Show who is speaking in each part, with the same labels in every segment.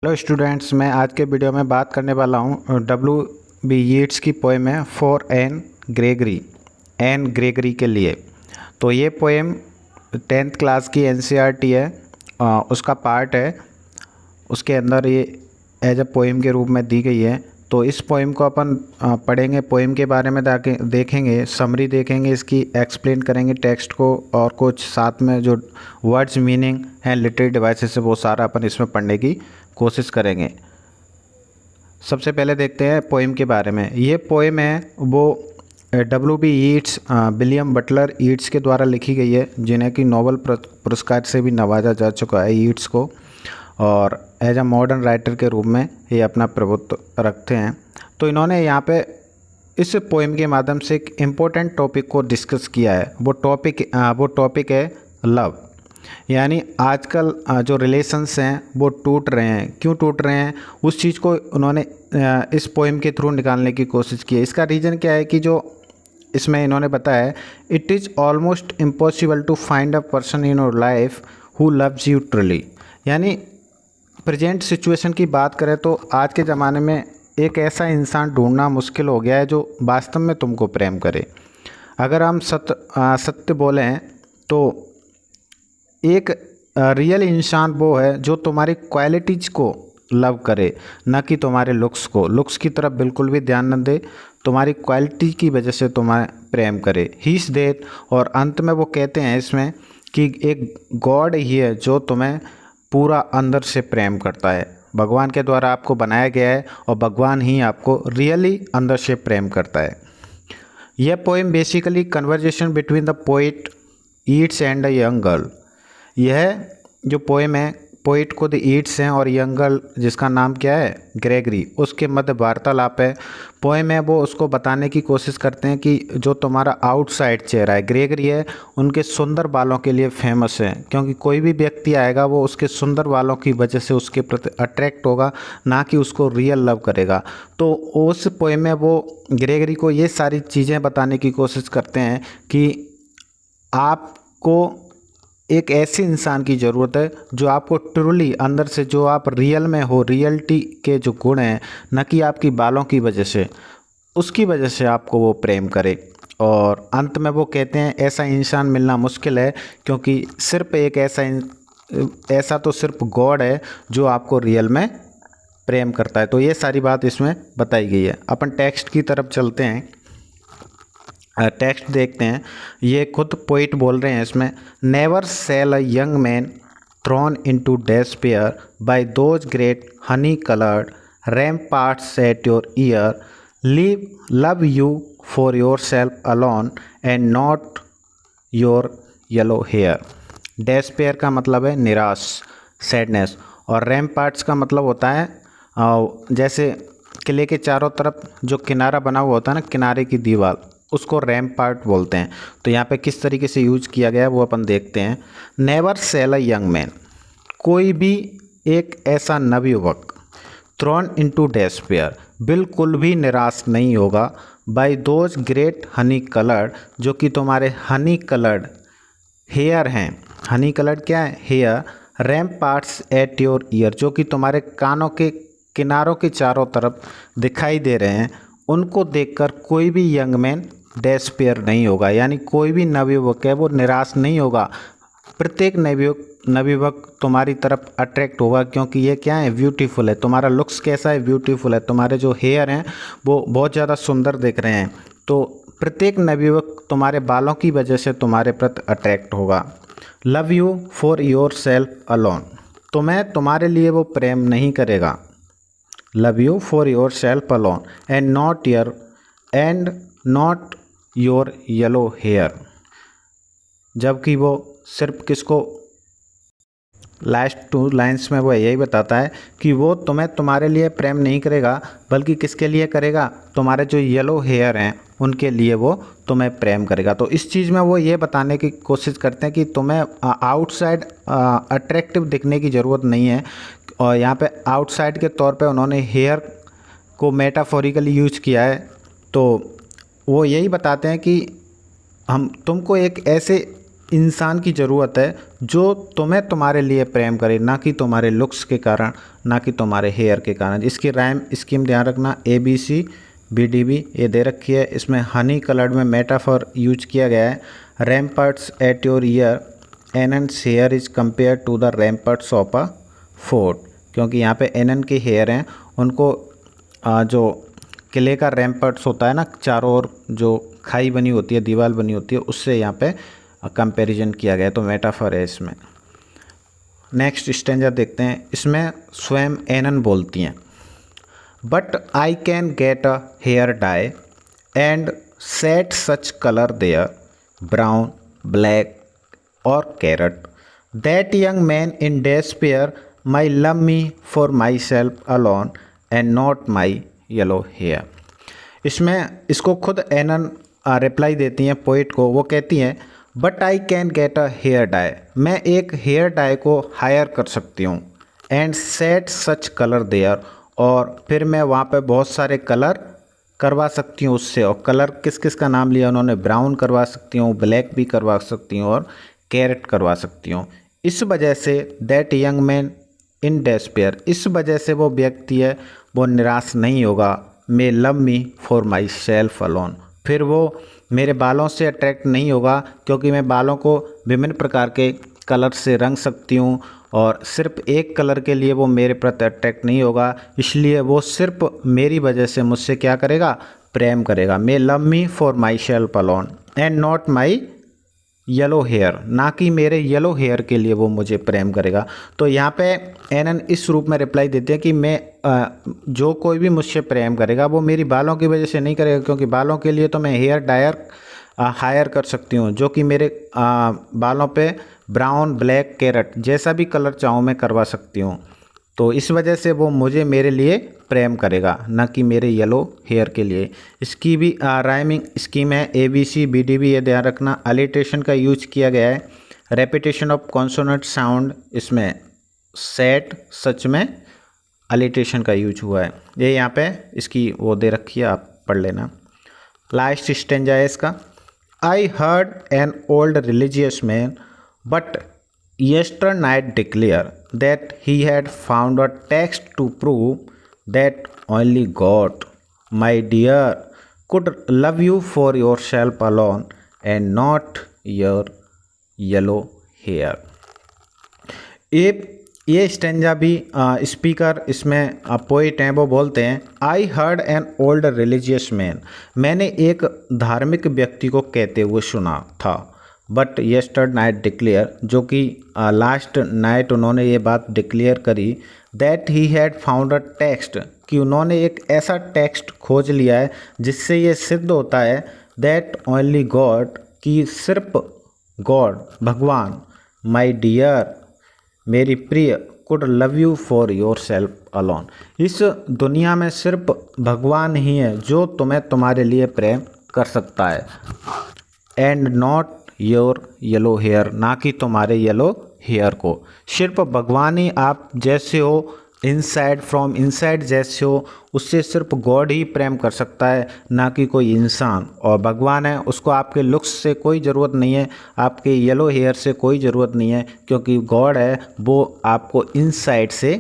Speaker 1: Hello students, मैं आज के वीडियो में बात करने वाला हूँ W.B. यीट्स की पोएम है फॉर एन ग्रेगरी के लिए। तो ये पोएम 10th क्लास की NCERT है, उसका पार्ट है। उसके अंदर ये एज अ पोएम के रूप में दी गई है। तो इस पोएम को अपन पढ़ेंगे, पोएम के बारे में देखेंगे, समरी देखेंगे, इसकी एक्सप्लेन करेंगे टेक्स्ट को, और कुछ साथ में जो वर्ड्स मीनिंग हैं लिटरेरी डिवाइसेस है वो सारा अपन इसमें पढ़ने की कोशिश करेंगे। सबसे पहले देखते हैं पोएम के बारे में। ये पोएम है वो W.B. Yeats, William Butler Yeats के द्वारा लिखी गई है, जिन्हें कि नोबेल पुरस्कार से भी नवाजा जा चुका है यीट्स को, और एज अ मॉडर्न राइटर के रूप में ये अपना प्रभुत्व रखते हैं। तो इन्होंने यहाँ पे इस पोएम के माध्यम से एक इम्पोर्टेंट टॉपिक को डिस्कस किया है। वो टॉपिक है लव। यानी आजकल जो रिलेशंस हैं वो टूट रहे हैं, क्यों टूट रहे हैं, उस चीज़ को उन्होंने इस पोएम के थ्रू निकालने की कोशिश की है। इसका रीज़न क्या है कि जो इसमें इन्होंने बताया है, it is almost impossible to find a person in your life who loves you truly. यानी प्रेजेंट सिचुएशन की बात करें तो आज के ज़माने में एक ऐसा इंसान ढूंढना मुश्किल हो गया है जो वास्तव में तुमको प्रेम करे। अगर हम सत्य बोलें तो एक रियल इंसान वो है जो तुम्हारी क्वालिटीज़ को लव करे, ना कि तुम्हारे लुक्स को। लुक्स की तरफ बिल्कुल भी ध्यान न दे, तुम्हारी क्वालिटी की वजह से तुम्हें प्रेम करे। ही इज़ देट, और अंत में वो कहते हैं इसमें कि एक गॉड ही है जो तुम्हें पूरा अंदर से प्रेम करता है। भगवान के द्वारा आपको बनाया गया है और भगवान ही आपको रियली अंदर से प्रेम करता है। यह poem basically conversation between the poet Yeats and a young girl. यह जो पोएम है, पोइट खुद ईट्स हैं और यंग गर्ल जिसका नाम क्या है, ग्रेगरी, उसके मध्य वार्तालाप है। पोएम है वो उसको बताने की कोशिश करते हैं कि जो तुम्हारा आउटसाइड चेहरा है, ग्रेगरी है, उनके सुंदर बालों के लिए फेमस है, क्योंकि कोई भी व्यक्ति आएगा वो उसके सुंदर बालों की वजह से उसके प्रति अट्रैक्ट होगा, ना कि उसको रियल लव करेगा। तो उस पोएम में वो ग्रेगरी को ये सारी चीज़ें बताने की कोशिश करते हैं कि आपको एक ऐसे इंसान की ज़रूरत है जो आपको ट्रूली अंदर से, जो आप रियल में हो, रियलिटी के जो गुण हैं, न कि आपकी बालों की वजह से, उसकी वजह से आपको वो प्रेम करे। और अंत में वो कहते हैं ऐसा इंसान मिलना मुश्किल है, क्योंकि सिर्फ एक ऐसा तो सिर्फ गॉड है जो आपको रियल में प्रेम करता है। तो ये सारी बात इसमें बताई गई है। अपन टेक्स्ट की तरफ चलते हैं, टेक्स्ट देखते हैं। ये खुद पोइट बोल रहे हैं इसमें, never shall a young man thrown into despair by those great honey coloured ramparts at your ear, leave love you for yourself alone and not your yellow hair. Despair का मतलब है निराश, sadness, और रैम्पार्ट्स का मतलब होता है जैसे किले के चारों तरफ जो किनारा बना हुआ होता है ना, किनारे की दीवार, उसको रैम्पार्ट बोलते हैं। तो यहाँ पे किस तरीके से यूज किया गया है वो अपन देखते हैं। Never shall a young man, कोई भी एक ऐसा नवयुवक, थ्रोन इनटू डेस्पेयर, बिल्कुल भी निराश नहीं होगा, by those great honey coloured, जो कि तुम्हारे हनी कलर्ड हेयर हैं। हनी कलर्ड क्या है, हेयर। रैम्पार्ट्स एट योर ईयर, जो कि तुम्हारे कानों के किनारों के चारों तरफ दिखाई दे रहे हैं, उनको देखकर कोई भी यंग मैन डेस्पेयर नहीं होगा। यानी कोई भी नवयुवक है वो निराश नहीं होगा। प्रत्येक नवयुवक तुम्हारी तरफ अट्रैक्ट होगा, क्योंकि ये क्या है, ब्यूटीफुल है। तुम्हारा लुक्स कैसा है, ब्यूटीफुल है। तुम्हारे जो हेयर हैं वो बहुत ज़्यादा सुंदर दिख रहे हैं। तो प्रत्येक नवयुवक तुम्हारे बालों की वजह से तुम्हारे प्रति अट्रैक्ट होगा। Love you for yourself alone, तुम्हें तुम्हारे लिए वो प्रेम नहीं करेगा। Love you for yourself alone and not your yellow hair, जबकि वो सिर्फ किसको, लास्ट 2 लाइन्स में वो यही बताता है कि वो तुम्हें तुम्हारे लिए प्रेम नहीं करेगा, बल्कि किसके लिए करेगा, तुम्हारे जो येलो हेयर हैं उनके लिए वो तुम्हें प्रेम करेगा। तो इस चीज़ में वो ये बताने की कोशिश करते हैं कि तुम्हें आउटसाइड अट्रैक्टिव दिखने की ज़रूरत नहीं है। और यहाँ पे आउटसाइड के तौर पे उन्होंने हेयर को मेटाफोरिकली यूज किया है। तो वो यही बताते हैं कि तुमको एक ऐसे इंसान की ज़रूरत है जो तुम्हें तुम्हारे लिए प्रेम करे, ना कि तुम्हारे लुक्स के कारण, ना कि तुम्हारे हेयर के कारण। इसकी राइम स्कीम ध्यान रखना, ABC BDB ये दे रखी है। इसमें हनी कलर्ड में मेटाफर यूज किया गया है। Ramparts at your ear Anne's hair is compare to the ramparts of a fort, क्योंकि यहाँ पे एनन के हेयर हैं, उनको जो किले का रैम्पर्ट्स होता है ना, चारों ओर जो खाई बनी होती है, दीवार बनी होती है, उससे यहाँ पे कंपैरिजन किया गया है, तो मेटाफर है इसमें। नेक्स्ट स्टैंजा देखते हैं। इसमें स्वयं एनन बोलती हैं, but I can get a hair dye and set such colour there brown black और carrot that young man in despair my love me for myself alone and not my yellow hair. इसमें इसको खुद एनन reply देती हैं poet को। वो कहती हैं, but I can get a hair dye, मैं एक हेयर डाई को हायर कर सकती हूँ, and set such colour there, और फिर मैं वहाँ पे बहुत सारे कलर करवा सकती हूँ उससे। और कलर किस किस का नाम लिया उन्होंने, ब्राउन करवा सकती हूँ, ब्लैक भी करवा सकती हूँ, और कैरेट करवा सकती हूँ। इस वजह say that young man in despair, इस वजह से वो व्यक्ति है वो निराश नहीं होगा। मे love me for myself alone, फिर वो मेरे बालों से अट्रैक्ट नहीं होगा, क्योंकि मैं बालों को विभिन्न प्रकार के कलर से रंग सकती हूँ, और सिर्फ एक कलर के लिए वो मेरे प्रति अट्रैक्ट नहीं होगा, इसलिए वो सिर्फ मेरी वजह से मुझसे क्या करेगा, प्रेम करेगा। May love me for myself alone and not my yellow hair, ना कि मेरे येलो हेयर के लिए वो मुझे प्रेम करेगा। तो यहाँ पे एनन इस रूप में रिप्लाई देते हैं कि मैं जो कोई भी मुझसे प्रेम करेगा वो मेरी बालों की वजह से नहीं करेगा, क्योंकि बालों के लिए तो मैं हेयर डायर हायर कर सकती हूँ, जो कि मेरे बालों पे ब्राउन ब्लैक कैरेट जैसा भी कलर चाहूँ मैं करवा सकती हूँ। तो इस वजह से वो मुझे मेरे लिए प्रेम करेगा, ना कि मेरे येलो हेयर के लिए। इसकी भी राइमिंग स्कीम है ABC BDB, ये ध्यान रखना। अलिटेशन का यूज किया गया है, रेपिटेशन ऑफ कॉन्सोनेंट साउंड, इसमें सेट सच में अलिटेशन का यूज हुआ है। ये यहाँ पे इसकी वो दे रखी है, आप पढ़ लेना। लास्ट स्टेंजा है इसका। I heard an old religious man but yesternight declare that he had found a text to prove that only God, my dear, could love you for yourself alone and not your yellow hair। ये stanza भी speaker इसमें poet हैं, वो बोलते हैं, I heard an old religious man, मैंने एक धार्मिक व्यक्ति को कहते हुए सुना था, बट येस्टर नाइट डिक्लेयर, जो कि लास्ट नाइट उन्होंने ये बात डिक्लेयर करी, that he had found a text, कि उन्होंने एक ऐसा टेक्स्ट खोज लिया है जिससे ये सिद्ध होता है दैट ओनली गॉड, कि सिर्फ गॉड भगवान, माई डियर मेरी प्रिय, could love you for yourself alone, इस दुनिया में सिर्फ भगवान ही है जो तुम्हें तुम्हारे लिए प्रेम कर सकता है, and not your yellow hair, ना कि तुम्हारे येलो हेयर को। सिर्फ भगवान ही आप जैसे हो, इनसाइड फ्रॉम इनसाइड जैसे हो, उससे सिर्फ गॉड ही प्रेम कर सकता है, ना कि कोई इंसान। और भगवान है, उसको आपके लुक्स से कोई ज़रूरत नहीं है, आपके येलो हेयर से कोई ज़रूरत नहीं है, क्योंकि गॉड है वो आपको इनसाइड से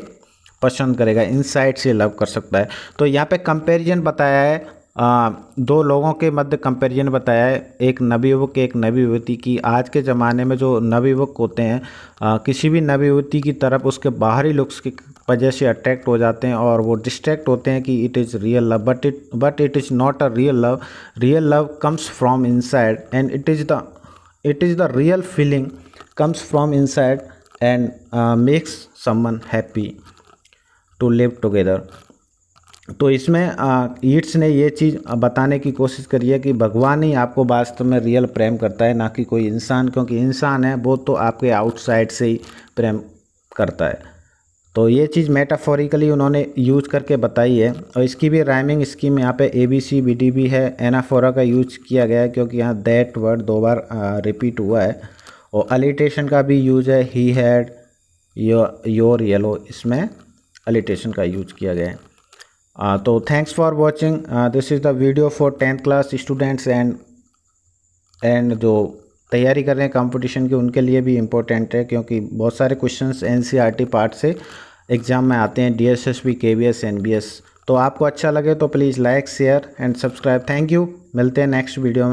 Speaker 1: पसंद करेगा, इनसाइड से लव कर सकता है। तो यहाँ पे कंपैरिजन बताया है, दो लोगों के मध्य कंपैरिजन बताया है, एक नवयुवक एक नवयुवती की। आज के ज़माने में जो नवयुवक होते हैं किसी भी नवयुवती की तरफ उसके बाहरी लुक्स की वजह से अट्रैक्ट हो जाते हैं, और वो डिस्ट्रैक्ट होते हैं कि it is real love, but it is not a real love. Real love comes from inside and it is the real feeling comes from inside and makes someone happy to live together. तो इसमें Yeats ने ये चीज़ बताने की कोशिश करी है कि भगवान ही आपको वास्तव में रियल प्रेम करता है, ना कि कोई इंसान, क्योंकि इंसान है वो तो आपके आउटसाइड से ही प्रेम करता है। तो ये चीज़ मेटाफोरिकली उन्होंने यूज करके बताई है। और इसकी भी राइमिंग स्कीम यहाँ पे ABC BDB है। एनाफोरा का यूज किया गया है क्योंकि यहाँ दैट वर्ड 2 बार रिपीट हुआ है। और अलिटेशन का भी यूज है, ही हैड योर येलो, इसमें अलिटेशन का यूज किया गया है। तो thanks for watching, this is the video for 10th class students and जो तैयारी कर रहे हैं कंपटीशन की उनके लिए भी इम्पोर्टेंट है, क्योंकि बहुत सारे क्वेश्चंस NCERT पार्ट से एग्ज़ाम में आते हैं, DSSB, KVS, NBS। तो आपको अच्छा लगे तो please like, share and subscribe. Thank you. मिलते हैं नेक्स्ट वीडियो में।